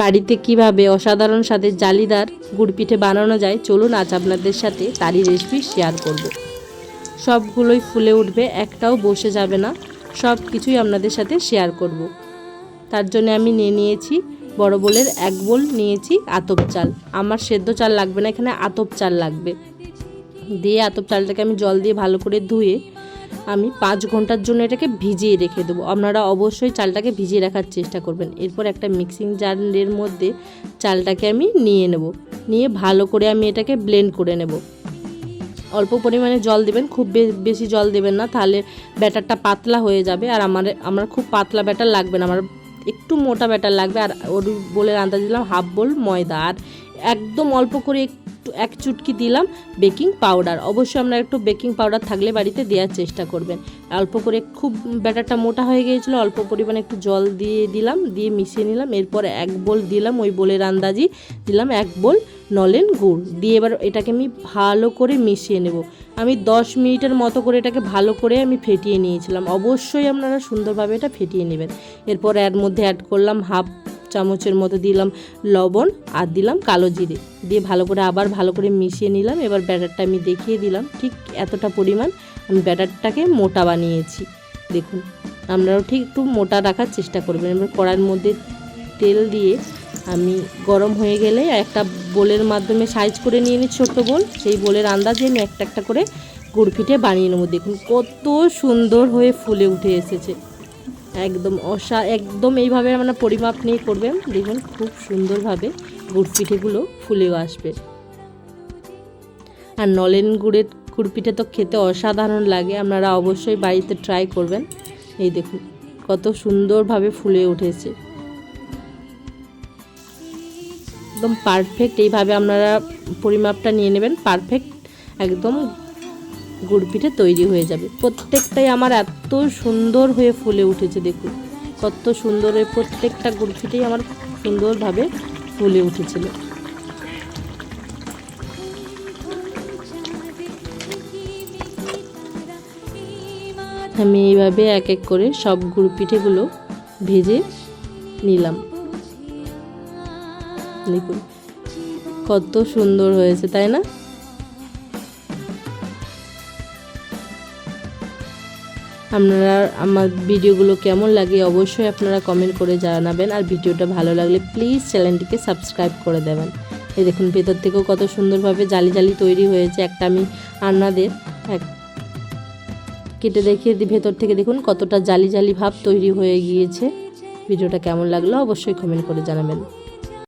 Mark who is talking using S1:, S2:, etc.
S1: বাড়িতে কিভাবে অসাধারণ স্বাদের জালিদার গুড় পিঠে বানানো যায় চলুন আজ আপনাদের সাথে তারই রেসিপি শেয়ার করব। সবগুলোই ফুলে উঠবে, একটাও বসে যাবে না, সব কিছুই আপনাদের সাথে শেয়ার করব। তার জন্য আমি নিয়ে নিয়েছি বড় বোলের 1 বোল নিয়েছি আতপ চাল। আমার সেদ্ধ চাল লাগবে না, এখানে আতপ চাল লাগবে। দিয়ে আতপ চালটাকে আমি জল দিয়ে ভালো করে ধুয়ে আমি 5 ঘন্টার জন্য এটাকে ভিজিয়ে রেখে দেবো। আপনারা অবশ্যই চালটাকে ভিজিয়ে রাখার চেষ্টা করবেন। এরপর একটা মিক্সিং জারের মধ্যে চালটাকে আমি নিয়ে নেব, নিয়ে ভালো করে আমি এটাকে ব্লেন্ড করে নেব। অল্প পরিমাণে জল দেবেন, খুব বেশি জল দেবেন না, তাহলে ব্যাটারটা পাতলা হয়ে যাবে। আর আমার খুব পাতলা ব্যাটার লাগবে না, আমার একটু মোটা ব্যাটার লাগবে। আর ওর বোলের আন্দাজ দিলাম 1/2 বোল ময়দা, আর একদম অল্প করে একটু 1 চুটকি দিলাম বেকিং পাউডার। অবশ্যই আপনারা একটু বেকিং পাউডার থাকলে বাড়িতে দেওয়ার চেষ্টা করবেন। অল্প করে, খুব ব্যাটারটা মোটা হয়ে গিয়েছিলো, অল্প পরিমাণে একটু জল দিয়ে দিলাম, দিয়ে মিশিয়ে নিলাম। এরপর 1 বোল দিলাম, ওই বোলের আন্দাজি দিলাম 1 বোল নলেন গুড় দিয়ে এবার এটাকে আমি ভালো করে মিশিয়ে নেব। আমি 10 মিনিটের মতো করে এটাকে ভালো করে আমি ফেটিয়ে নিয়েছিলাম। অবশ্যই আপনারা সুন্দরভাবে এটা ফেটিয়ে নেবেন। এরপর এর মধ্যে অ্যাড করলাম 1/2 চামচের মতো দিলাম লবণ আর দিলাম কালো জিরে, দিয়ে ভালো করে আবার ভালো করে মিশিয়ে নিলাম। এবার ব্যাটারটা আমি দেখিয়ে দিলাম, ঠিক এতটা পরিমাণ আমি ব্যাটারটাকে মোটা বানিয়েছি। দেখুন, আপনারাও ঠিক একটু মোটা রাখার চেষ্টা করবেন। এবার কড়াইয়ের মধ্যে তেল দিয়ে আমি গরম হয়ে গেলে একটা বোলের মাধ্যমে সাইজ করে নিয়ে নিই ছোট্ট বোল, সেই বোলের আন্দাজে আমি একটা একটা করে গুড় পিঠে বানিয়ে নেবো। দেখুন কত সুন্দর হয়ে ফুলে উঠে এসেছে, একদম এইভাবে মানে পরিমাপ নিয়ে করবেন, দেখুন খুব সুন্দরভাবে গুড় পিঠেগুলো ফুলেও আসবে। আর নলেন গুড়ের গুড় পিঠে তো খেতে অসাধারণ লাগে, আপনারা অবশ্যই বাড়িতে ট্রাই করবেন। এই দেখুন কত সুন্দরভাবে ফুলে উঠেছে, একদম পারফেক্ট। এইভাবে আপনারা পরিমাপটা নিয়ে নেবেন, পারফেক্ট একদম গুড় পিঠে তৈরি হয়ে যাবে। প্রত্যেকটাই আমার এত সুন্দর হয়ে ফুলে উঠেছে, দেখুন কত সুন্দর হয়ে প্রত্যেকটা গুড় পিঠেই আমার সুন্দরভাবে ফুলে উঠেছিল। আমি এইভাবে এক এক করে সব গুড় পিঠেগুলো ভেজে নিলাম। দেখুন কত সুন্দর হয়েছে, তাই না? আপনারা আমার ভিডিওগুলো কেমন লাগে অবশ্যই আপনারা কমেন্ট করে জানাবেন। আর ভিডিওটা ভালো লাগলে প্লিজ চ্যানেলটিকে সাবস্ক্রাইব করে দেবেন। এই দেখুন ভেতর থেকেও কত সুন্দরভাবে জালি জালি তৈরি হয়েছে। একটা আমি আপনাদের কেটে দেখিয়ে দিই, ভেতর থেকে দেখুন কতটা জালি জালি ভাব তৈরি হয়ে গিয়েছে। ভিডিওটা কেমন লাগলো অবশ্যই কমেন্ট করে জানাবেন।